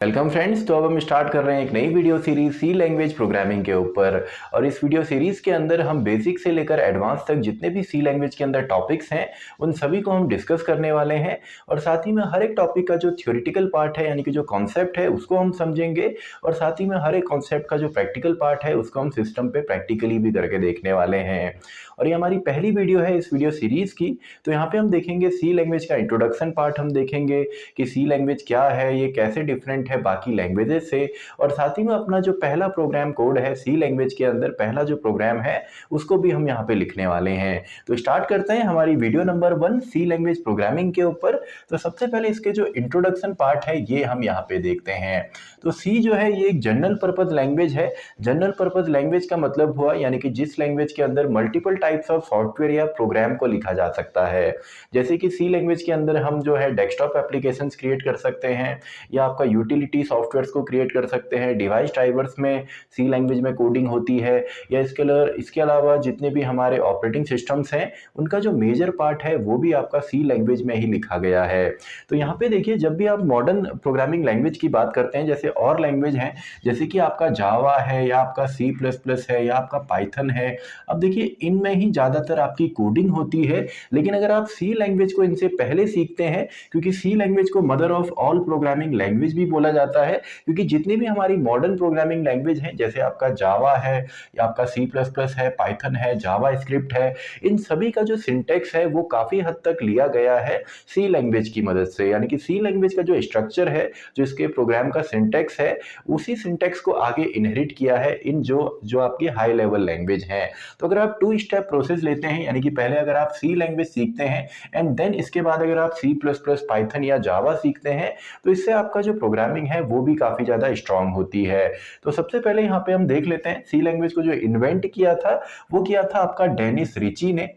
Welcome friends. तो अब हम स्टार्ट कर रहे हैं एक नई वीडियो सीरीज सी लैंग्वेज प्रोग्रामिंग के ऊपर। और इस वीडियो सीरीज के अंदर हम बेसिक से लेकर एडवांस तक जितने भी सी लैंग्वेज के अंदर टॉपिक्स हैं उन सभी को हम डिस्कस करने वाले हैं। और साथ ही में हर एक टॉपिक का जो थ्योरेटिकल पार्ट है यानी कि जो कॉन्सेप्ट है उसको हम समझेंगे, और साथ ही में हर एक कॉन्सेप्ट का जो प्रैक्टिकल पार्ट है उसको हम सिस्टम पे प्रैक्टिकली भी करके देखने वाले हैं। और ये हमारी पहली वीडियो है इस वीडियो सीरीज की। तो यहाँ पे हम देखेंगे सी लैंग्वेज का इंट्रोडक्शन पार्ट, हम देखेंगे कि सी लैंग्वेज क्या है, ये कैसे डिफरेंट है बाकी लैंग्वेजेस से, और साथ ही में अपना जो पहला प्रोग्राम कोड है सी लैंग्वेज के अंदर पहला जो प्रोग्राम है उसको भी हम यहाँ पे लिखने वाले हैं। तो स्टार्ट करते हैं हमारी वीडियो नंबर 1 सी लैंग्वेज प्रोग्रामिंग के ऊपर। तो सबसे पहले इसके जो इंट्रोडक्शन पार्ट है ये हम यहाँ पे देखते हैं। तो सी जो है ये एक जनरल पर्पज लैंग्वेज है। जनरल पर्पज लैंग्वेज का मतलब हुआ यानी कि जिस लैंग्वेज के अंदर मल्टीपल टाइप्स ऑफ सॉफ्टवेयर या प्रोग्राम को लिखा जा सकता है। जैसे कि सी लैंग्वेज के अंदर हम जो है डेस्कटॉप एप्लीकेशंस क्रिएट कर सकते हैं, या आपका यूटिलिटी सॉफ्टवेयर्स को क्रिएट कर सकते हैं। डिवाइस ड्राइवर्स में सी लैंग्वेज में कोडिंग होती है, या इसके अलावा जितने भी हमारे ऑपरेटिंग सिस्टम्स हैं उनका जो मेजर पार्ट है वो भी आपका सी लैंग्वेज में ही लिखा गया है। तो यहाँ पे देखिए, जब भी आप मॉडर्न प्रोग्रामिंग लैंग्वेज की बात करते हैं, जैसे और लैंग्वेज हैं जैसे कि आपका जावा है, या आपका सी प्लस प्लस है, या आपका पाइथन है, अब देखिए इनमें ही ज़्यादातर आपकी कोडिंग होती है। लेकिन अगर आप सी लैंग्वेज को इनसे पहले सीखते हैं, क्योंकि सी लैंग्वेज को mother of all programming language भी बोला जाता है, क्योंकि जितनी भी हमारी मॉडर्न प्रोग्रामिंग लैंग्वेज हैं जैसे आपका जावा है, या आपका सी प्लस प्लस है, पाइथन है, जावा स्क्रिप्ट है, इन सभी का जो सिंटेक्स है वो काफ़ी हद तक लिया गया है सी लैंग्वेज की मदद से। यानी कि सी लैंग्वेज का जो स्ट्रक्चर है, जो इसके प्रोग्राम का सिंटेक्स है, उसी सिंटेक्स को आगे इनहेरिट किया है इन जो आपकी हाई लेवल लैंग्वेज है। तो अगर आप 2 स्टेप प्रोसेस लेते हैं, यानी कि पहले अगर आप सी लैंग्वेज सीखते हैं एंड देन इसके बाद अगर आप सी प्लस प्लस, पाइथन या जावा सीखते हैं, तो इससे आपका जो प्रोग्रामिंग है वो भी काफ़ी ज़्यादा स्ट्रांग होती है। तो सबसे पहले यहाँ पे हम देख लेते हैं सी लैंग्वेज को जो इन्वेंट किया था वो किया था आपका डेनिस रिची ने।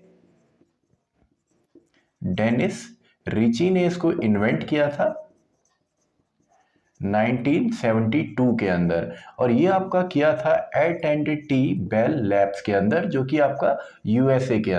डेनिस रिची ने इसको इन्वेंट किया था 1972 के अंदर, और ये आपका किया था एट&टी बेल लैब्स के अंदर, जो कि आपका यूएसए के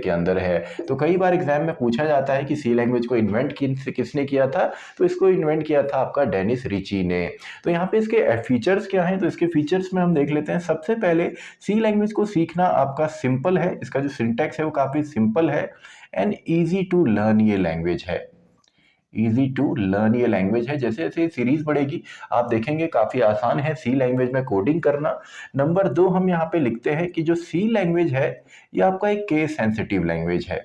अंदर है, तो कई बार एग्जाम में पूछा जाता है कि सी लैंग्वेज को इन्वेंट किसने किया था, तो इसको इन्वेंट किया था आपका डेनिस रिची ने। तो यहाँ पे इसके फीचर्स क्या हैं, तो इसके फीचर्स में हम देख लेते हैं। सबसे पहले सी लैंग्वेज को सीखना आपका सिंपल है, इसका जो सिंटैक्स है वो काफ़ी सिंपल है, एंड ईजी टू लर्न ये लैंग्वेज है। ईजी टू लर्न ये लैंग्वेज है। जैसे जैसे सीरीज बढ़ेगी आप देखेंगे काफ़ी आसान है सी लैंग्वेज में कोडिंग करना। नंबर 2 हम यहाँ पे लिखते हैं कि जो सी लैंग्वेज है ये आपका एक केस सेंसिटिव लैंग्वेज है।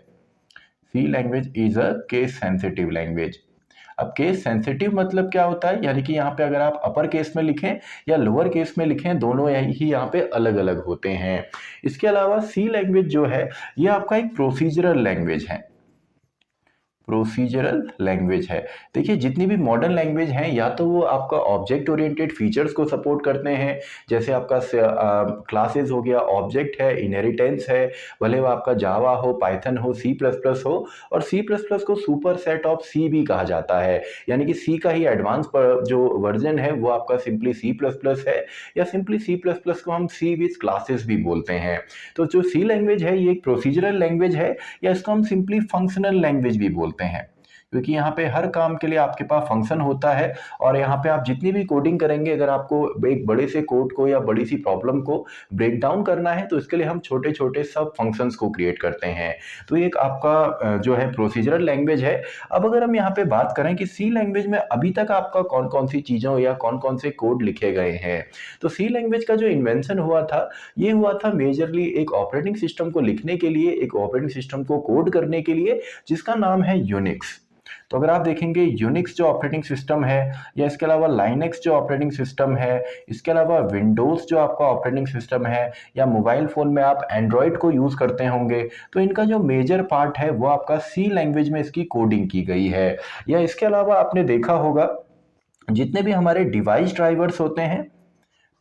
C language is a case sensitive language. अब केस सेंसिटिव मतलब क्या होता है, यानी कि यहाँ पे अगर आप अपर केस में लिखें या लोअर केस में लिखें, दोनों ही यहाँ पे अलग अलग होते हैं। इसके अलावा सी लैंग्वेज जो है ये आपका एक प्रोसीजरल लैंग्वेज है। प्रोसीजरल लैंग्वेज है। देखिए जितनी भी मॉडर्न लैंग्वेज हैं या तो वो आपका ऑब्जेक्ट ओरिएंटेड फीचर्स को सपोर्ट करते हैं, जैसे आपका क्लासेस हो गया, ऑब्जेक्ट है, इनहेरिटेंस है, भले वो आपका जावा हो, पाइथन हो, सी प्लस प्लस हो। और सी प्लस प्लस को सुपर सेट ऑफ सी भी कहा जाता है, यानी कि सी का ही एडवांस जो वर्जन है वो आपका सिंपली सी प्लस प्लस है, या सिंपली सी प्लस प्लस को हम सी विथ क्लासेस भी बोलते हैं। तो जो सी लैंग्वेज है ये एक प्रोसीजरल लैंग्वेज है, या इसको हम सिंपली फंक्शनल लैंग्वेज भी बोलते हैं, क्योंकि यहाँ पे हर काम के लिए आपके पास फंक्शन होता है। और यहाँ पे आप जितनी भी कोडिंग करेंगे, अगर आपको एक बड़े से कोड को या बड़ी सी प्रॉब्लम को ब्रेक डाउन करना है तो इसके लिए हम छोटे छोटे सब फंक्शंस को क्रिएट करते हैं। तो एक आपका जो है प्रोसीजरल लैंग्वेज है। अब अगर हम यहाँ पे बात करें कि सी लैंग्वेज में अभी तक आपका कौन कौन सी चीज़ों या कौन कौन से कोड लिखे गए हैं, तो सी लैंग्वेज का जो इन्वेंशन हुआ था ये हुआ था मेजरली एक ऑपरेटिंग सिस्टम को लिखने के लिए, एक ऑपरेटिंग सिस्टम को कोड करने के लिए, जिसका नाम है यूनिक्स। तो अगर आप देखेंगे यूनिक्स जो ऑपरेटिंग सिस्टम है, या इसके अलावा लाइनेक्स जो ऑपरेटिंग सिस्टम है, इसके अलावा विंडोज़ जो आपका ऑपरेटिंग सिस्टम है, या मोबाइल फ़ोन में आप एंड्रॉयड को यूज़ करते होंगे, तो इनका जो मेजर पार्ट है वो आपका सी लैंग्वेज में इसकी कोडिंग की गई है। या इसके अलावा आपने देखा होगा जितने भी हमारे डिवाइस ड्राइवर्स होते हैं,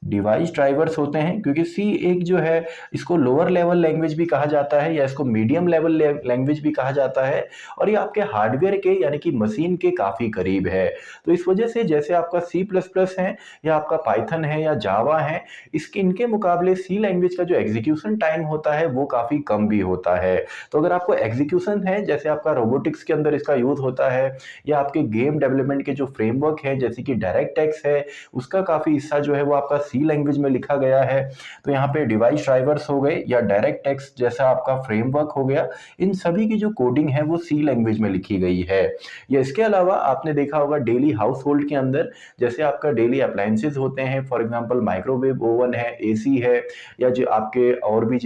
डिवाइस ड्राइवर्स होते हैं, क्योंकि सी एक जो है इसको लोअर लेवल लैंग्वेज भी कहा जाता है या इसको मीडियम लेवल लैंग्वेज भी कहा जाता है, और ये आपके हार्डवेयर के यानी कि मशीन के काफ़ी करीब है। तो इस वजह से जैसे आपका सी प्लस प्लस है या आपका पाइथन है या जावा है, इसके इनके मुकाबले सी लैंग्वेज का जो एग्जीक्यूशन टाइम होता है वो काफ़ी कम भी होता है। तो अगर आपको एग्जीक्यूशन है, जैसे आपका रोबोटिक्स के अंदर इसका यूज़ होता है, या आपके गेम डेवलपमेंट के जो फ्रेमवर्क है जैसे कि डायरेक्ट एक्स है, उसका काफ़ी हिस्सा जो है वो आपका सी लैंग्वेज में लिखा गया है। तो यहाँ पे डिवाइस ड्राइवर्स हो गए या डायरेक्ट एक्स जैसा आपका फ्रेमवर्क हो गया, इन सभी की जो कोडिंग है वो सी लैंग्वेज में लिखी गई है। या इसके अलावा आपने देखा होगा डेली हाउस होल्ड के अंदर जैसे आपका डेली अप्लायंसेज होते हैं, फॉर एग्जांपल माइक्रोवेव ओवन है, एसी है, या जो आपके और भी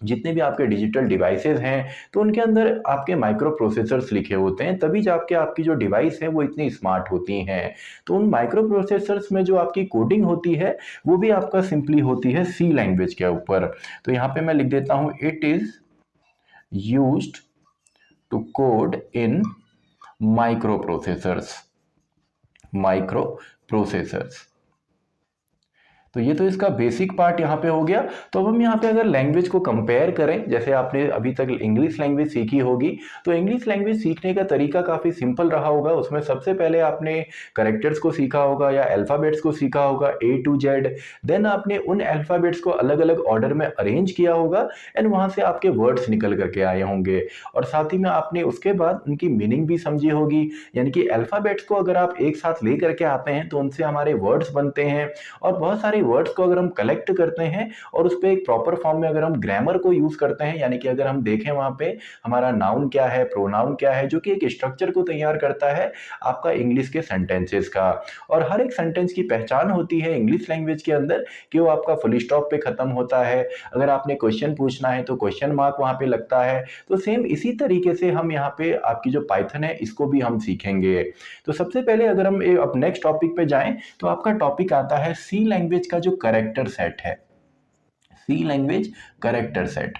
जितने भी आपके डिजिटल डिवाइसेस हैं, तो उनके अंदर आपके माइक्रो प्रोसेसर्स लिखे होते हैं, तभी जाके आपकी जो डिवाइस है वो इतनी स्मार्ट होती हैं। तो उन माइक्रो प्रोसेसर्स में जो आपकी कोडिंग होती है वो भी आपका सिंपली होती है सी लैंग्वेज के ऊपर। तो यहाँ पे मैं लिख देता हूँ, it is used to code in microprocessors. तो ये तो इसका बेसिक पार्ट यहाँ पे हो गया। तो अब हम यहाँ पे अगर लैंग्वेज को कंपेयर करें, जैसे आपने अभी तक इंग्लिश लैंग्वेज सीखी होगी, तो इंग्लिश लैंग्वेज सीखने का तरीका काफ़ी सिंपल रहा होगा। उसमें सबसे पहले आपने कैरेक्टर्स को सीखा होगा या अल्फ़ाबेट्स को सीखा होगा A to Z। देन आपने उन अल्फ़ाबेट्स को अलग अलग ऑर्डर में अरेंज किया होगा एंड वहाँ से आपके वर्ड्स निकल करके आए होंगे, और साथ ही में आपने उसके बाद उनकी मीनिंग भी समझी होगी। यानी कि अल्फ़ाबेट्स को अगर आप एक साथ ले करके आते हैं तो उनसे हमारे वर्ड्स बनते हैं, और बहुत सारे वर्ड्स को अगर हम कलेक्ट करते हैं और उस पर एक प्रॉपर फॉर्म में अगर हम ग्रामर को यूज करते हैं, यानी कि अगर हम देखें वहां पे हमारा नाउन क्या है, प्रोनाउन क्या है, जो कि एक स्ट्रक्चर को तैयार करता है आपका इंग्लिश के सेंटेंसेस का। और हर एक सेंटेंस की पहचान होती है इंग्लिश लैंग्वेज के अंदर कि वो आपका फुल स्टॉप पे खत्म होता है। अगर आपने क्वेश्चन पूछना है तो क्वेश्चन मार्क वहां पे लगता है। तो सेम इसी तरीके से हम यहाँ पे आपकी जो पाइथन है इसको भी हम सीखेंगे। तो सबसे पहले अगर हम अब नेक्स्ट टॉपिक पे जाएं तो आपका टॉपिक आता है सी लैंग्वेज का जो कैरेक्टर सेट है, सी लैंग्वेज कैरेक्टर सेट।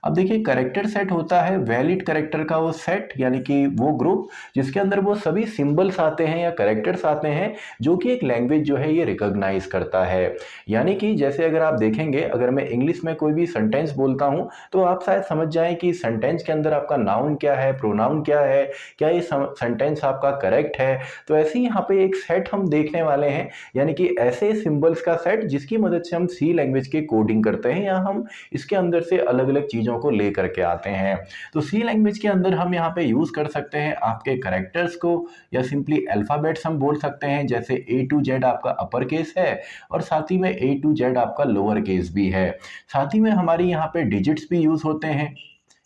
अब देखिए, कैरेक्टर सेट होता है वैलिड कैरेक्टर का वो सेट, यानी कि वो ग्रुप जिसके अंदर वो सभी सिंबल्स आते हैं या कैरेक्टर्स आते हैं जो कि एक लैंग्वेज जो है ये रिकॉग्नाइज करता है। यानी कि जैसे अगर आप देखेंगे, अगर मैं इंग्लिश में कोई भी सेंटेंस बोलता हूं तो आप शायद समझ जाएं कि सेंटेंस के अंदर आपका नाउन क्या है, प्रोनाउन क्या है, क्या ये सेंटेंस आपका करेक्ट है। तो ऐसे ही यहाँ पे एक सेट हम देखने वाले हैं, यानी कि ऐसे सिंबल्स का सेट जिसकी मदद से हम सी लैंग्वेज की कोडिंग करते हैं या हम इसके अंदर से अलग अलग चीजों को लेकर के आते हैं। तो सी लैंग्वेज के अंदर हम यहाँ पे यूज कर सकते हैं आपके कैरेक्टर्स को, या सिंपली अल्फाबेट्स हम बोल सकते हैं, जैसे A to Z आपका अपर केस है और साथ ही में A to Z आपका लोअर केस भी है। साथ ही में हमारी यहाँ पे डिजिट्स भी यूज होते हैं,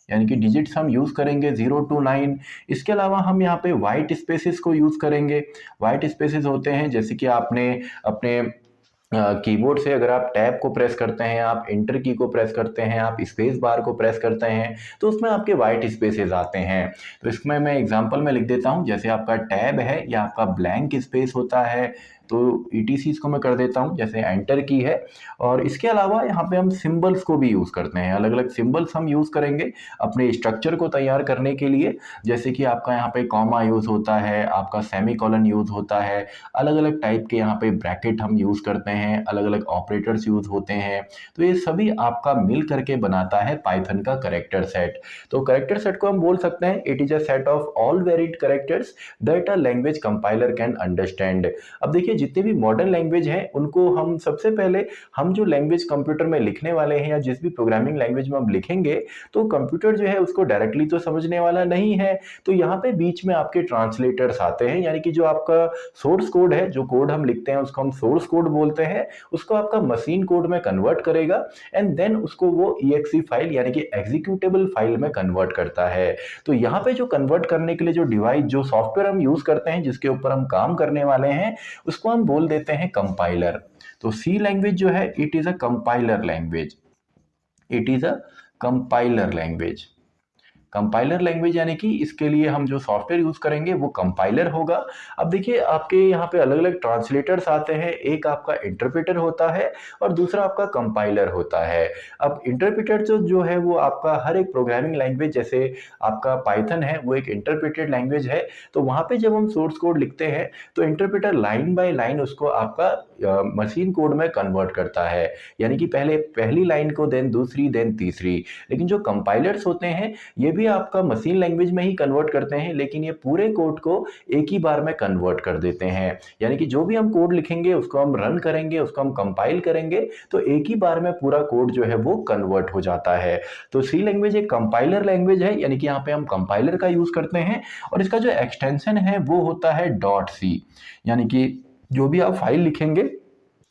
यानी कि डिजिट्स हम यूज करेंगे 0 to 9। इसके अलावा हम यहाँ पे वाइट स्पेसेस को यूज करेंगे। वाइट स्पेसेस होते हैं जैसे कि आपने अपने कीबोर्ड से अगर आप टैब को प्रेस करते हैं, आप इंटर की को प्रेस करते हैं, आप स्पेस बार को प्रेस करते हैं, तो उसमें आपके वाइट स्पेसेस आते हैं। तो इसमें मैं एग्जांपल में लिख देता हूं, जैसे आपका टैब है या आपका ब्लैंक स्पेस होता है, तो ETC इसको मैं कर देता हूं, जैसे एंटर की है। और इसके अलावा यहाँ पे हम सिंबल्स को भी यूज करते हैं, अलग अलग सिंबल्स हम यूज करेंगे अपने स्ट्रक्चर को तैयार करने के लिए। जैसे कि आपका यहाँ पे कॉमा यूज होता है, आपका सेमीकोलन यूज होता है, अलग अलग टाइप के यहाँ पे ब्रैकेट हम यूज करते हैं, अलग अलग ऑपरेटर्स यूज होते हैं। तो ये सभी आपका मिल करके बनाता है पाइथन का कैरेक्टर सेट। तो कैरेक्टर सेट को हम बोल सकते हैं it is a set of all varied characters that a language compiler can understand. अब देखिए, जितने भी मॉडर्न लैंग्वेज हैं उनको हम सबसे पहले हम जो लैंग्वेज कंप्यूटर में लिखने वाले हैं या जिस भी प्रोग्रामिंग लैंग्वेज में हम लिखेंगे, तो कंप्यूटर जो है उसको डायरेक्टली तो समझने वाला नहीं है। तो यहाँ पे बीच में आपके ट्रांसलेटर्स आते हैं, यानी कि जो आपका सोर्स कोड है, जो कोड हम लिखते हैं उसको हम सोर्स कोड बोलते हैं, उसको आपका मशीन कोड में कन्वर्ट करेगा एंड देन उसको वो EXE फाइल यानी कि एग्जीक्यूटेबल फाइल में कन्वर्ट करता है। तो यहाँ पे जो कन्वर्ट करने के लिए जो डिवाइस, जो सॉफ्टवेयर हम यूज करते हैं, जिसके ऊपर हम काम करने वाले हैं, उसको हम बोल देते हैं कंपाइलर। तो सी लैंग्वेज जो है it is a compiler language, it is a compiler language. Compiler language यानी कि इसके लिए हम जो सॉफ्टवेयर यूज करेंगे वो कंपाइलर होगा। अब देखिए आपके यहाँ पे अलग अलग ट्रांसलेटर्स आते हैं, एक आपका इंटरप्रेटर होता है और दूसरा आपका कंपाइलर होता है। अब इंटरप्रेटर जो है वो आपका हर एक प्रोग्रामिंग लैंग्वेज, जैसे आपका पाइथन है वो एक इंटरप्रेटेड लैंग्वेज है, तो वहाँ पे जब हम सोर्स कोड लिखते हैं तो इंटरप्रेटर लाइन बाय लाइन उसको आपका मशीन कोड में कन्वर्ट करता है, यानी कि पहले पहली लाइन को देन दूसरी देन तीसरी। लेकिन जो कंपाइलर्स होते हैं ये भी आपका मशीन लैंग्वेज में ही कन्वर्ट करते हैं, लेकिन ये पूरे कोड को एक ही बार में कन्वर्ट कर देते हैं, यानी कि जो भी हम कोड लिखेंगे उसको हम रन करेंगे, उसको हम कंपाइल करेंगे तो एक ही बार में पूरा कोड जो है वो कन्वर्ट हो जाता है। तो सी लैंग्वेज एक कंपाइलर लैंग्वेज है, यानी कि यहाँ पे हम कंपाइलर का यूज करते हैं और इसका जो एक्सटेंशन है वो होता है डॉट सी, यानी कि जो भी आप फाइल लिखेंगे,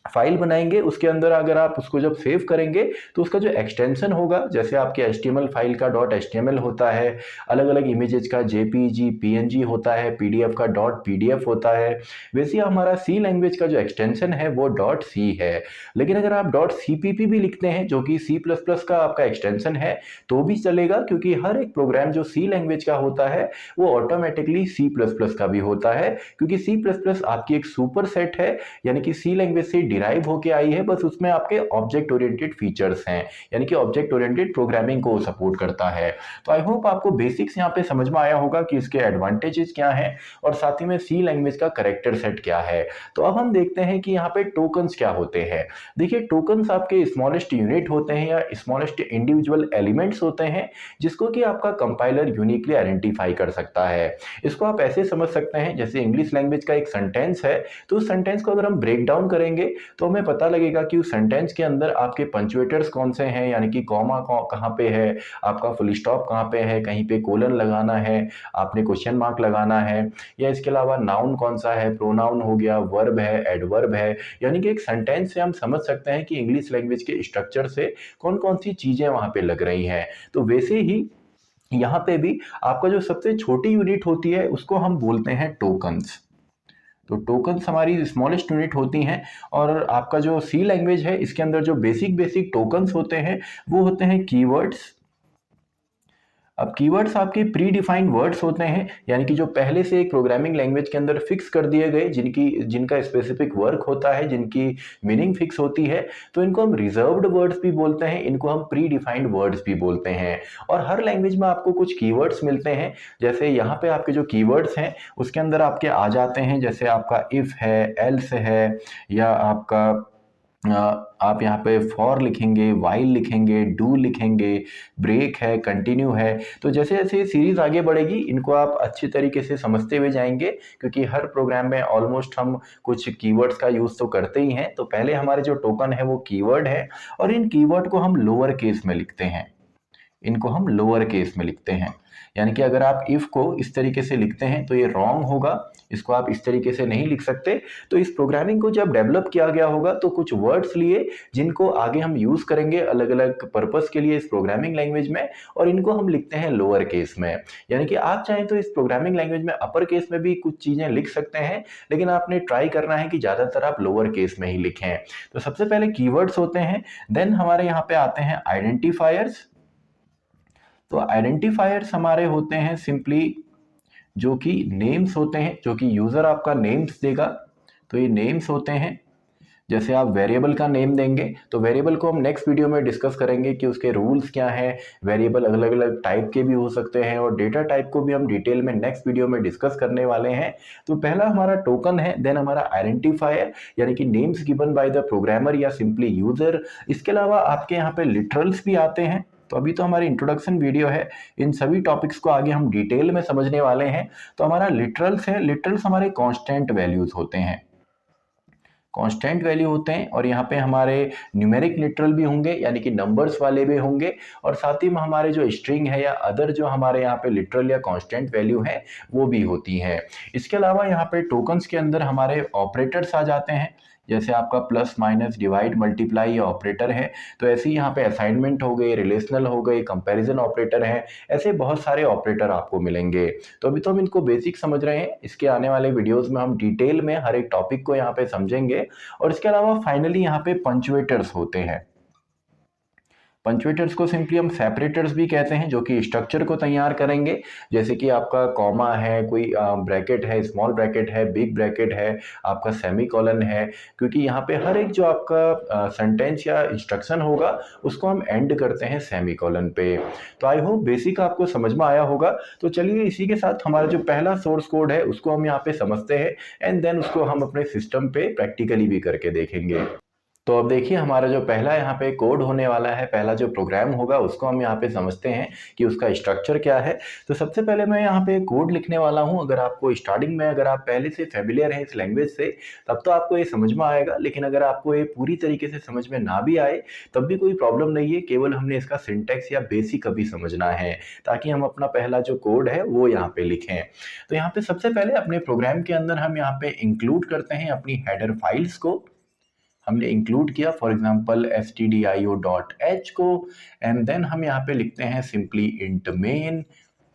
फाइल बनाएंगे, उसके अंदर अगर आप उसको जब सेव करेंगे तो उसका जो एक्सटेंशन होगा, जैसे आपके HTML फाइल का .html होता है, अलग अलग इमेजेस का JPG PNG होता है, PDF का .pdf होता है, वैसे हमारा सी लैंग्वेज का जो एक्सटेंशन है वो .c है। लेकिन अगर आप .cpp भी लिखते हैं जो कि C++ का आपका एक्सटेंशन है तो भी चलेगा, क्योंकि हर एक प्रोग्राम जो सी लैंग्वेज का होता है वो ऑटोमेटिकली C++ का भी होता है, क्योंकि C++ आपकी एक सुपर सेट है, यानी कि सी लैंग्वेज से डिराइव होके आई है, बस उसमें आपके ऑब्जेक्ट ओरिएंटेड फीचर्स हैं, यानी कि ऑब्जेक्ट ओरिएंटेड प्रोग्रामिंग को सपोर्ट करता है। तो आई होप आपको बेसिक्स यहाँ पे समझ में आया होगा कि इसके एडवांटेजेस क्या हैं और साथ ही में सी लैंग्वेज का कैरेक्टर सेट क्या है। तो अब हम देखते हैं कि यहाँ पे टोकन्स क्या होते हैं। देखिए टोकन्स आपके स्मॉलेस्ट यूनिट होते हैं या स्मॉलेस्ट इंडिविजुअल एलिमेंट्स होते हैं, जिसको कि आपका कंपाइलर यूनिकली आइडेंटिफाई कर सकता है। इसको आप ऐसे समझ सकते हैं जैसे इंग्लिश लैंग्वेज का एक सेंटेंस है, तो उस सेंटेंस को अगर हम ब्रेक डाउन करेंगे तो हमें पता लगेगा कि उस सेंटेंस के अंदर आपके पंक्चुएटर्स कौन से हैं, यानी कि कॉमा कहाँ पे है, आपका फुल स्टॉप कहाँ पे है, कहीं पे कोलन लगाना है, आपने क्वेश्चन मार्क लगाना है, या इसके अलावा नाउन कौन सा है, प्रोनाउन हो गया, वर्ब है, एडवर्ब है। यानी कि एक सेंटेंस से हम समझ सकते हैं कि इंग्लिश लैंग्वेज के स्ट्रक्चर से कौन कौन सी चीजें वहां पे लग रही हैं। तो वैसे ही यहाँ पे भी आपका जो सबसे छोटी यूनिट होती है उसको हम बोलते हैं टोकन्स। तो टोकन्स हमारी स्मॉलेस्ट यूनिट होती हैं, और आपका जो सी लैंग्वेज है इसके अंदर जो बेसिक टोकन्स होते हैं वो होते हैं कीवर्ड्स। अब कीवर्ड्स आपके प्री डिफाइंड वर्ड्स होते हैं, यानी कि जो पहले से एक प्रोग्रामिंग लैंग्वेज के अंदर फिक्स कर दिए गए, जिनका स्पेसिफिक वर्क होता है, जिनकी मीनिंग फिक्स होती है, तो इनको हम रिजर्व्ड वर्ड्स भी बोलते हैं, इनको हम प्री डिफाइंड वर्ड्स भी बोलते हैं। और हर लैंग्वेज में आपको कुछ कीवर्ड्स मिलते हैं, जैसे यहाँ पे आपके जो कीवर्ड्स हैं उसके अंदर आपके आ जाते हैं, जैसे आपका इफ है, एल्स है, या आपका आप यहाँ पे फॉर लिखेंगे, वाइल लिखेंगे, डू लिखेंगे, ब्रेक है, कंटिन्यू है। तो जैसे जैसे सीरीज आगे बढ़ेगी इनको आप अच्छी तरीके से समझते हुए जाएंगे, क्योंकि हर प्रोग्राम में ऑलमोस्ट हम कुछ कीवर्ड्स का यूज तो करते ही हैं। तो पहले हमारे जो टोकन है वो कीवर्ड है, और इन कीवर्ड को हम लोअर केस में लिखते हैं, इनको हम लोअर केस में लिखते हैं। यानी कि अगर आप इफ को इस तरीके से लिखते हैं तो ये रॉन्ग होगा, इसको आप इस तरीके से नहीं लिख सकते। तो इस प्रोग्रामिंग को जब डेवलप किया गया होगा तो कुछ वर्ड्स लिए जिनको आगे हम यूज करेंगे अलग अलग पर्पस के लिए इस प्रोग्रामिंग लैंग्वेज में, और इनको हम लिखते हैं लोअर केस में। यानी कि आप चाहें तो इस प्रोग्रामिंग लैंग्वेज में अपर केस में भी कुछ चीजें लिख सकते हैं, लेकिन आपने ट्राई करना है कि ज्यादातर आप लोअर केस में ही लिखें। तो सबसे पहले कीवर्ड्स होते हैं, देन हमारे यहाँ पे आते हैं आइडेंटिफायर्स। तो आइडेंटिफायर्स हमारे होते हैं सिंपली जो कि नेम्स होते हैं, जो कि यूजर आपका नेम्स देगा। तो ये नेम्स होते हैं, जैसे आप वेरिएबल का नेम देंगे तो वेरिएबल को हम नेक्स्ट वीडियो में डिस्कस करेंगे कि उसके रूल्स क्या हैं। वेरिएबल अलग अलग टाइप के भी हो सकते हैं, और डेटा टाइप को भी हम डिटेल में नेक्स्ट वीडियो में डिस्कस करने वाले हैं। तो पहला हमारा टोकन है, देन हमारा आइडेंटिफायर, यानी कि names given by the programmer या सिंपली यूजर। इसके अलावा आपके यहाँ पे लिटरल्स भी आते हैं। तो अभी तो हमारी इंट्रोडक्शन वीडियो है, इन सभी टॉपिक्स को आगे हम डिटेल में समझने वाले हैं। तो हमारा लिटरल्स है, लिटरल्स हमारे कांस्टेंट वैल्यूज होते हैं, कांस्टेंट वैल्यू होते हैं। और यहाँ पे हमारे न्यूमेरिक लिटरल भी होंगे, यानी कि नंबर्स वाले भी होंगे, और साथ ही में हमारे जो स्ट्रिंग है या अदर जो हमारे यहाँ पे लिटरल या कांस्टेंट वैल्यू है वो भी होती हैं। इसके अलावा यहाँ पे टोकन्स के अंदर हमारे ऑपरेटर्स आ जाते हैं, जैसे आपका प्लस माइनस डिवाइड मल्टीप्लाई ये ऑपरेटर है। तो ऐसे ही यहाँ पे असाइनमेंट हो गए, रिलेशनल हो गए, कंपैरिजन ऑपरेटर है, ऐसे बहुत सारे ऑपरेटर आपको मिलेंगे। तो अभी तो हम इनको बेसिक समझ रहे हैं, इसके आने वाले वीडियोस में हम डिटेल में हर एक टॉपिक को यहाँ पे समझेंगे। और इसके अलावा फाइनली यहाँ पे पंचुएटर्स होते हैं। पंचुएटर्स को सिंपली हम सेपरेटर्स भी कहते हैं, जो कि स्ट्रक्चर को तैयार करेंगे। जैसे कि आपका कॉमा है, कोई ब्रैकेट है, स्मॉल ब्रैकेट है, बिग ब्रैकेट है, आपका सेमीकोलन है, क्योंकि यहाँ पे हर एक जो आपका सेंटेंस या इंस्ट्रक्शन होगा उसको हम एंड करते हैं सेमीकोलन पे। तो आई होप बेसिक आपको समझ में आया होगा। तो चलिए इसी के साथ हमारा जो पहला सोर्स कोड है उसको हम यहाँ पे समझते हैं एंड देन उसको हम अपने सिस्टम पे प्रैक्टिकली भी करके देखेंगे। तो अब देखिए हमारा जो पहला यहाँ पे कोड होने वाला है, पहला जो प्रोग्राम होगा उसको हम यहाँ पे समझते हैं कि उसका स्ट्रक्चर क्या है। तो सबसे पहले मैं यहाँ पे कोड लिखने वाला हूँ। अगर आपको स्टार्टिंग में, अगर आप पहले से फेमिलियर हैं इस लैंग्वेज से, तब तो आपको ये समझ में आएगा, लेकिन अगर आपको ये पूरी तरीके से समझ में ना भी आए तब भी कोई प्रॉब्लम नहीं है। केवल हमने इसका सिंटैक्स या बेसिक अभी समझना है ताकि हम अपना पहला जो कोड है वो यहाँ पे लिखें। तो यहाँ पे सबसे पहले अपने प्रोग्राम के अंदर हम यहाँ पे इंक्लूड करते हैं अपनी हेडर फाइल्स को। हमने इंक्लूड किया फॉर एग्जांपल stdio.h को, एंड देन हम यहाँ पे लिखते हैं simply int main,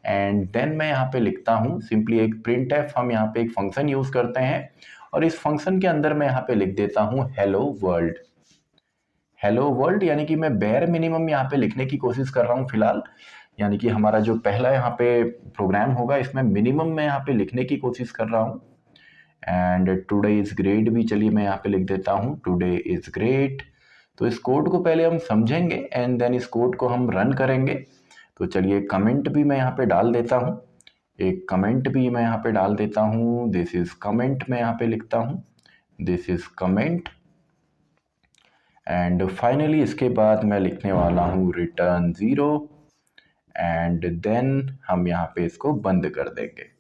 and then मैं यहाँ पे लिखता हूँ सिंपली एक printf। हम यहाँ पे एक फंक्शन यूज करते हैं और इस फंक्शन के अंदर मैं यहाँ पे लिख देता हूँ हेलो वर्ल्ड। हेलो वर्ल्ड यानी कि मैं बेयर मिनिमम यहाँ पे लिखने की कोशिश कर रहा हूँ फिलहाल, यानी कि हमारा जो पहला यहाँ पे प्रोग्राम होगा इसमें मिनिमम मैं यहाँ पे लिखने की कोशिश कर रहा हूँ। एंड टुडे इज ग्रेट भी चलिए मैं यहाँ पे लिख देता हूँ टुडे इज ग्रेट। तो इस कोड को पहले हम समझेंगे एंड देन इस कोड को हम रन करेंगे। तो चलिए कमेंट भी मैं यहाँ पे डाल देता हूँ, एक कमेंट भी मैं यहाँ पे डाल देता हूँ। दिस इज कमेंट मैं यहाँ पे लिखता हूँ, this is comment. And finally इसके बाद मैं लिखने वाला हूँ रिटर्न 0 एंड देन हम यहाँ पे इसको बंद कर देंगे।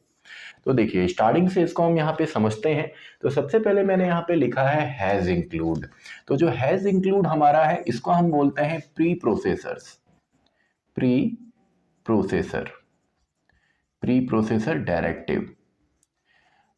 तो देखिए स्टार्टिंग से इसको हम यहाँ पे समझते हैं। तो सबसे पहले मैंने यहाँ पे लिखा है हैज इंक्लूड। तो जो हैज इंक्लूड हमारा है इसको हम बोलते हैं प्री प्रोसेसर डायरेक्टिव।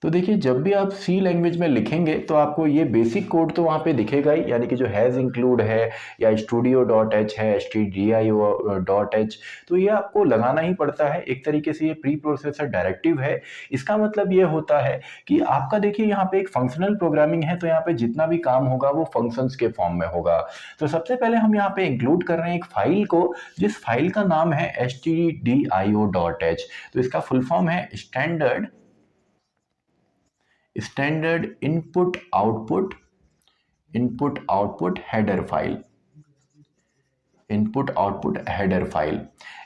तो देखिए जब भी आप सी लैंग्वेज में लिखेंगे तो आपको ये बेसिक कोड तो वहाँ पे दिखेगा ही, यानी कि जो हैज़ इंक्लूड है या studio.h है, stdio.h, तो ये आपको लगाना ही पड़ता है। एक तरीके से ये प्री प्रोसेसर डायरेक्टिव है। इसका मतलब ये होता है कि आपका देखिए यहाँ पे एक फंक्शनल प्रोग्रामिंग है, तो यहाँ पे जितना भी काम होगा वो फंक्शंस के फॉर्म में होगा। तो सबसे पहले हम यहाँ पे इंक्लूड कर रहे हैं एक फाइल को, जिस फाइल का नाम है stdio.h। तो इसका फुल फॉर्म है standard input output header file.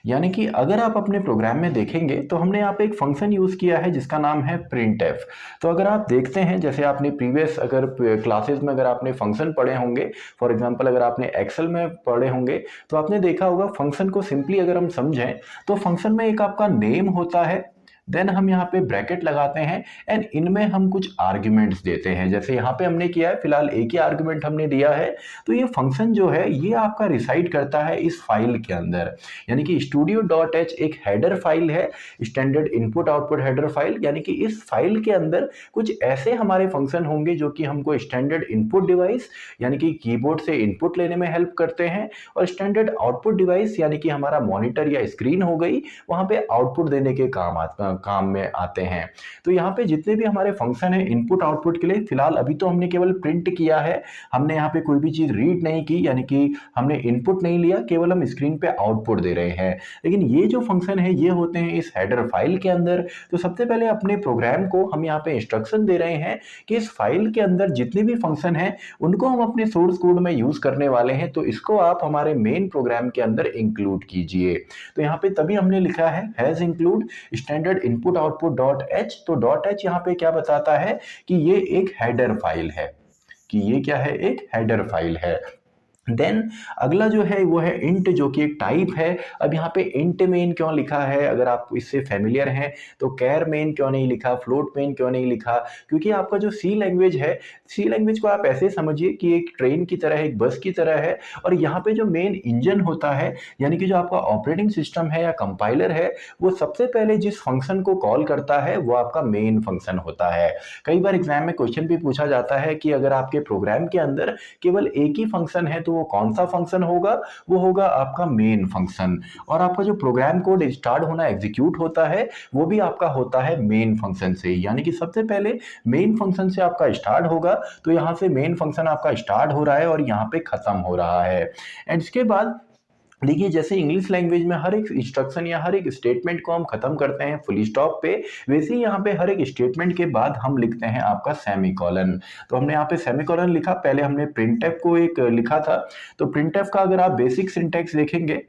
यानी कि अगर आप अपने प्रोग्राम में देखेंगे तो हमने यहाँ पे एक फंक्शन यूज किया है जिसका नाम है printf। तो अगर आप देखते हैं, जैसे आपने प्रीवियस अगर क्लासेस में अगर आपने फंक्शन पढ़े होंगे, फॉर एग्जांपल अगर आपने एक्सेल में पढ़े होंगे, तो आपने देखा होगा फंक्शन को सिंपली अगर हम समझें तो फंक्शन में एक आपका नेम होता है, देन हम यहाँ पे ब्रैकेट लगाते हैं एंड इनमें हम कुछ आर्ग्यूमेंट्स देते हैं। जैसे यहाँ पे हमने किया है, फिलहाल एक ही आर्ग्यूमेंट हमने दिया है। तो ये फंक्शन जो है ये आपका रिसाइड करता है इस फाइल के अंदर, यानी कि studio.h एक हेडर फाइल है, standard input output header file. यानी कि इस फाइल के अंदर कुछ ऐसे हमारे फंक्शन होंगे जो कि हमको स्टैंडर्ड इनपुट डिवाइस यानी कि कीबोर्ड से इनपुट लेने में हेल्प करते हैं, और स्टैंडर्ड आउटपुट डिवाइस यानी कि हमारा मॉनिटर या स्क्रीन हो गई, वहां पे आउटपुट देने के काम में आते हैं। तो यहाँ पे जितने भी हमारे फंक्शन है इनपुट आउटपुट के लिए, फिलहाल अभी तो हमने केवल प्रिंट किया है, हमने यहाँ पे कोई भी चीज रीड नहीं की, यानी कि हमने इनपुट नहीं लिया, केवल हम स्क्रीन पे आउटपुट दे रहे हैं। लेकिन ये जो फंक्शन है ये होते हैं इस हेडर फाइल के अंदर। तो सबसे पहले अपने प्रोग्राम को हम यहाँ पे इंस्ट्रक्शन दे रहे हैं कि इस फाइल के अंदर जितने भी फंक्शन है उनको हम अपने सोर्स कोड में यूज करने वाले हैं, तो इसको आप हमारे मेन प्रोग्राम के अंदर इंक्लूड कीजिए। तो यहाँ पे तभी हमने लिखा है has include standard input output .h। तो .h यहाँ पे क्या बताता है कि ये एक हेडर फाइल है, कि ये क्या है, एक हेडर फाइल है। देन अगला जो है वो है इंट, जो कि एक टाइप है। अब यहाँ पे इंट मेन क्यों लिखा है, अगर आप इससे फेमिलियर हैं तो कैर मेन क्यों नहीं लिखा, फ्लोट मेन क्यों नहीं लिखा, क्योंकि आपका जो सी लैंग्वेज है, सी लैंग्वेज को आप ऐसे समझिए कि एक ट्रेन की तरह है, एक बस की तरह है, और यहाँ पे जो मेन इंजन होता है यानी कि जो आपका ऑपरेटिंग सिस्टम है या कंपाइलर है, वो सबसे पहले जिस फंक्शन को कॉल करता है वो आपका मेन फंक्शन होता है। कई बार एग्जाम में क्वेश्चन भी पूछा जाता है कि अगर आपके प्रोग्राम के अंदर केवल एक ही फंक्शन है तो वो कौन सा फंक्शन होगा, वो होगा आपका मेन फंक्शन। और आपका जो प्रोग्राम कोड स्टार्ट होना, एग्जीक्यूट होता है, वो भी आपका होता है मेन फंक्शन से। यानी कि सबसे पहले मेन फंक्शन से आपका स्टार्ट होगा, तो यहां से मेन फंक्शन आपका स्टार्ट हो रहा है और यहां पे खत्म हो रहा है। एंड इसके बाद देखिए, जैसे इंग्लिश लैंग्वेज में हर एक इंस्ट्रक्शन या हर एक स्टेटमेंट को हम खत्म करते हैं फुल स्टॉप पे, वैसे ही यहाँ पे हर एक स्टेटमेंट के बाद हम लिखते हैं आपका सेमीकोलन। तो हमने यहाँ पे सेमीकोलन लिखा, पहले हमने प्रिंटफ को एक लिखा था। तो प्रिंटफ का अगर आप बेसिक सिंटैक्स देखेंगे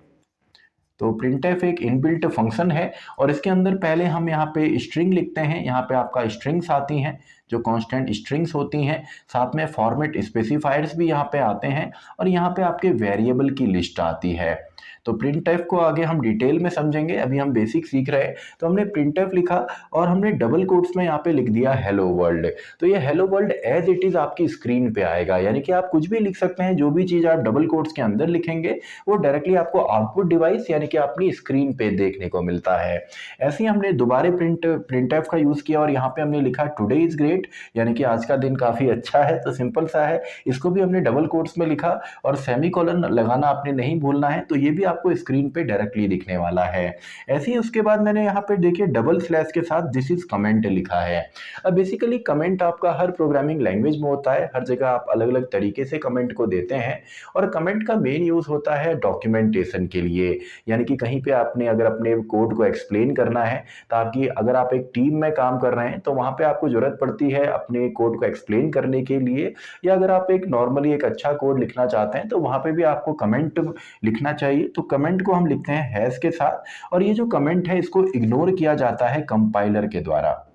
तो प्रिंटफ एक इनबिल्ट फंक्शन है और इसके अंदर पहले हम यहाँ पे स्ट्रिंग लिखते हैं। यहाँ पे आपका स्ट्रिंग्स आती हैं जो कांस्टेंट स्ट्रिंग्स होती हैं, साथ में फॉर्मेट स्पेसिफायर्स भी यहाँ पे आते हैं और यहाँ पे आपके वेरिएबल की लिस्ट आती है। तो प्रिंटफ को आगे हम डिटेल में समझेंगे, अभी हम बेसिक सीख रहे हैं। तो हमने प्रिंटफ लिखा और हमने डबल कोट्स में यहाँ पे लिख दिया हेलो वर्ल्ड। तो ये hello world as it is आपकी स्क्रीन पे आएगा, यानी कि आप कुछ भी लिख सकते हैं, जो भी चीज आप डबल कोट्स के अंदर लिखेंगे वो डायरेक्टली आपको आउटपुट डिवाइस यानी कि अपनी स्क्रीन पे देखने को मिलता है। ऐसे ही हमने दोबारा प्रिंटफ का यूज किया और यहाँ पे हमने लिखा टुडे इज ग्रेट, यानी कि आज का दिन काफी अच्छा है। तो सिंपल सा है, इसको भी हमने डबल कोट्स में लिखा और सेमीकोलन लगाना आपने नहीं भूलना है। तो ये भी आपको स्क्रीन पे डायरेक्टली दिखने वाला है। ऐसे ही उसके बाद मैंने यहाँ पे देखिए डबल स्लैश के साथ दिस इज कमेंट लिखा है। अब बेसिकली कमेंट आपका हर प्रोग्रामिंग लैंग्वेज में होता है, हर जगह आप अलग अलग तरीके से कमेंट को देते हैं और कमेंट का मेन यूज होता है डॉक्यूमेंटेशन के लिए, यानी कि कहीं पे आपने अगर अपने कोड को एक्सप्लेन करना है, ताकि अगर आप एक टीम में काम कर रहे हैं तो वहां पे आपको जरूरत पड़ती है अपने कोड को एक्सप्लेन करने के लिए, या अगर आप एक नॉर्मली एक अच्छा कोड लिखना चाहते हैं तो वहां पे भी आपको कमेंट लिखना चाहिए। तो कमेंट को हम लिखते हैं हैश के साथ और ये जो कमेंट है इसको इग्नोर किया जाता है कंपाइलर के द्वारा,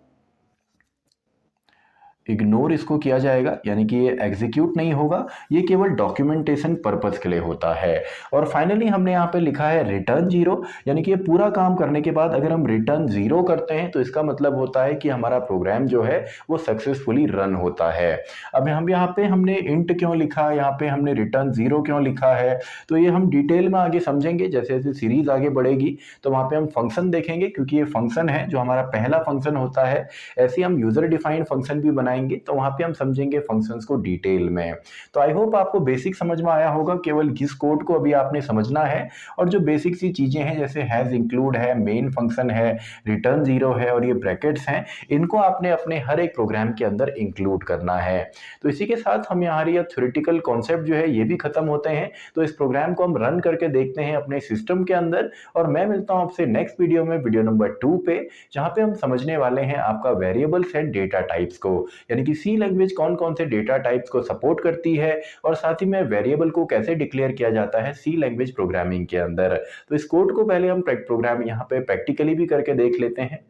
इग्नोर इसको किया जाएगा, यानी कि ये एग्जीक्यूट नहीं होगा, ये केवल डॉक्यूमेंटेशन पर्पस के लिए होता है। और फाइनली हमने यहाँ पे लिखा है रिटर्न जीरो, यानी कि ये पूरा काम करने के बाद अगर हम रिटर्न जीरो करते हैं तो इसका मतलब होता है कि हमारा प्रोग्राम जो है वो सक्सेसफुली रन होता है। अब हम यहाँ पे हमने इंट क्यों लिखा, यहाँ पे हमने रिटर्न जीरो क्यों लिखा है, तो ये हम डिटेल में आगे समझेंगे जैसे जैसे सीरीज आगे बढ़ेगी। तो वहाँ पे हम फंक्शन देखेंगे, क्योंकि ये फंक्शन है जो हमारा पहला फंक्शन होता है। ऐसे हम यूजर डिफाइंड फंक्शन भी बनाएंगे, तो वहां पे हम समझेंगे फंक्शंस को डिटेल में। तो आई होप आपको बेसिक समझ में आया होगा, केवल किस कोड को अभी आपने समझना है और जो बेसिक सी चीजें हैं जैसे हैज इंक्लूड है, मेन फंक्शन है, रिटर्न जीरो है और ये ब्रैकेट्स हैं, इनको आपने अपने हर एक प्रोग्राम के अंदर इंक्लूड करना है। तो इसी के साथ हम हमारी थ्योरेटिकल कॉन्सेप्ट जो है ये भी खत्म होते हैं। तो इस प्रोग्राम को हम रन करके देखते हैं अपने सिस्टम के अंदर और मैं मिलता हूं आपसे नेक्स्ट वीडियो में, वीडियो नंबर 2 पे, जहां पे हम समझने वाले हैं आपका वेरिएबल्स एंड डेटा टाइप्स को, यानी कि सी लैंग्वेज कौन कौन से डेटा टाइप्स को सपोर्ट करती है और साथ ही में वेरिएबल को कैसे डिक्लेयर किया जाता है सी लैंग्वेज प्रोग्रामिंग के अंदर। तो इस कोड को पहले हम प्रोग्राम यहाँ पे प्रैक्टिकली भी करके देख लेते हैं।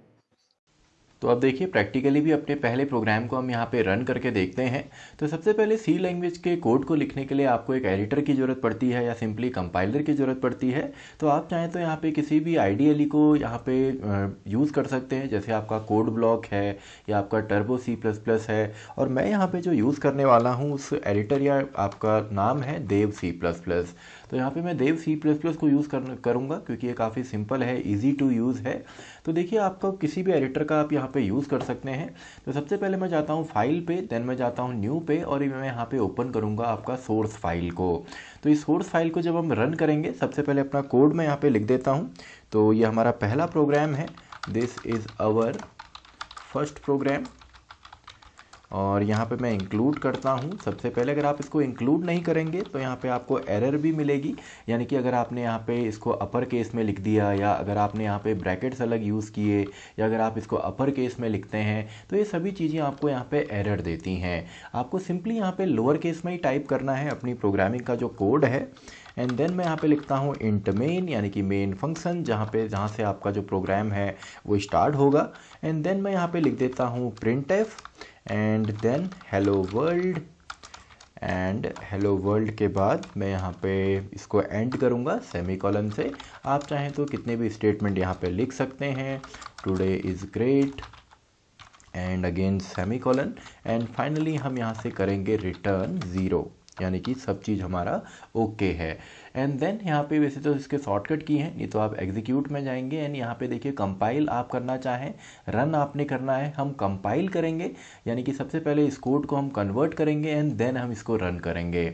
तो अब देखिए प्रैक्टिकली भी अपने पहले प्रोग्राम को हम यहाँ पे रन करके देखते हैं। तो सबसे पहले सी लैंग्वेज के कोड को लिखने के लिए आपको एक एडिटर की ज़रूरत पड़ती है या सिंपली कंपाइलर की ज़रूरत पड़ती है। तो आप चाहें तो यहाँ पे किसी भी आईडीएलई को यहाँ पे यूज़ कर सकते हैं, जैसे आपका कोड ब्लॉक है या आपका टर्बो C++ है। और मैं यहाँ पे जो यूज़ करने वाला हूँ उस एडिटर या आपका नाम है देव C++। तो यहाँ पे मैं देव C++ को यूज़ करूँगा क्योंकि ये काफ़ी सिंपल है, इजी टू यूज़ है। तो देखिए आपका किसी भी एडिटर का आप यहाँ पे यूज़ कर सकते हैं। तो सबसे पहले मैं जाता हूँ फाइल पे, देन मैं जाता हूँ न्यू पे और मैं यहाँ पे ओपन करूँगा आपका सोर्स फाइल को। तो इस सोर्स फाइल को जब हम रन करेंगे, सबसे पहले अपना कोड मैं यहाँ पे लिख देता हूँ। तो ये हमारा पहला प्रोग्राम है, this is our first program, और यहाँ पे मैं इंक्लूड करता हूँ। सबसे पहले अगर आप इसको इंक्लूड नहीं करेंगे तो यहाँ पे आपको एरर भी मिलेगी, यानी कि अगर आपने यहाँ पे इसको अपर केस में लिख दिया या अगर आपने यहाँ पे ब्रैकेट्स अलग यूज़ किए या अगर आप इसको अपर केस में लिखते हैं तो ये सभी चीज़ें आपको यहाँ पे एरर देती हैं। आपको सिंपली यहाँ पे लोअर केस में ही टाइप करना है अपनी प्रोग्रामिंग का जो कोड है। एंड देन मैं यहाँ पे लिखता हूँ इंट मेन, यानी कि मेन फंक्शन, जहाँ से आपका जो प्रोग्राम है वो स्टार्ट होगा। एंड देन मैं यहाँ पे लिख देता हूँ printf and then hello world, and hello world के बाद मैं यहाँ पे इसको एंड करूँगा सेमीकोलन से। आप चाहें तो कितने भी स्टेटमेंट यहाँ पे लिख सकते हैं, today is great and again semicolon. And finally हम यहाँ से करेंगे रिटर्न ज़ीरो, यानी कि सब चीज़ हमारा ओके है। एंड देन यहाँ पे वैसे तो इसके शॉर्टकट की है, नहीं तो आप एग्जीक्यूट में जाएंगे एंड यहाँ पे देखिए कंपाइल आप करना चाहें, रन आपने करना है, हम कंपाइल करेंगे, यानी कि सबसे पहले इस कोड को हम कन्वर्ट करेंगे एंड देन हम इसको रन करेंगे।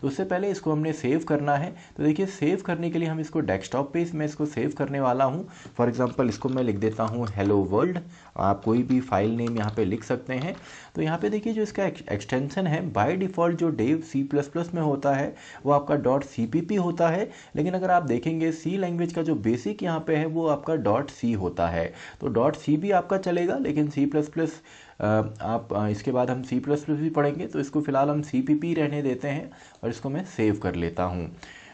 तो उससे पहले इसको हमने सेव करना है। तो देखिए सेव करने के लिए हम इसको डेस्कटॉप पे मैं इसको सेव करने वाला हूँ। फॉर एग्जांपल इसको मैं लिख देता हूँ हेलो वर्ल्ड। आप कोई भी फाइल नेम यहाँ पे लिख सकते हैं। तो यहाँ पे देखिए जो इसका एक्सटेंशन है बाय डिफ़ॉल्ट जो डेव C++ में होता है वो आपका .cpp होता है, लेकिन अगर आप देखेंगे सी लैंग्वेज का जो बेसिक यहाँ पे है वो आपका .c होता है। तो .c भी आपका चलेगा, लेकिन C++ आप इसके बाद हम C++ भी पढ़ेंगे, तो इसको फिलहाल हम CPP रहने देते हैं और इसको मैं सेव कर लेता हूँ।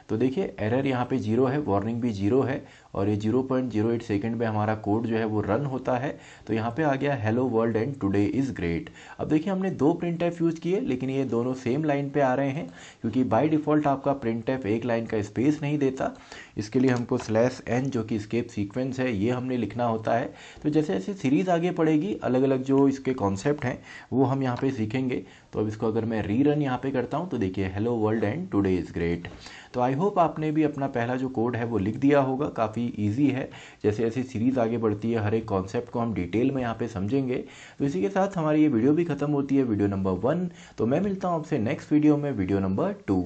तो देखिए एरर यहाँ पे 0 है, वार्निंग भी 0 है और ये 0.08 सेकंड में हमारा कोड जो है वो रन होता है। तो यहाँ पे आ गया hello world and today is great. अब देखिए हमने 2 प्रिंटफ यूज़ किए, लेकिन ये दोनों सेम लाइन पे आ रहे हैं क्योंकि बाय डिफ़ॉल्ट आपका प्रिंटफ एक लाइन का स्पेस नहीं देता। इसके लिए हमको /n जो कि स्केप सीक्वेंस है ये हमने लिखना होता है। तो जैसे जैसे सीरीज़ आगे पड़ेगी अलग अलग जो इसके कॉन्सेप्ट हैं वो हम यहाँ पे सीखेंगे। तो अब इसको अगर मैं रीरन यहाँ पे करता हूँ तो देखिए hello world and today is great. तो आई होप आपने भी अपना पहला जो कोड है वो लिख दिया होगा। काफ़ी इजी है, जैसे जैसे सीरीज़ आगे बढ़ती है हर एक कॉन्सेप्ट को हम डिटेल में यहाँ पे समझेंगे। तो इसी के साथ हमारी ये वीडियो भी खत्म होती है, वीडियो नंबर 1। तो मैं मिलता हूँ आपसे नेक्स्ट वीडियो में, वीडियो नंबर 2।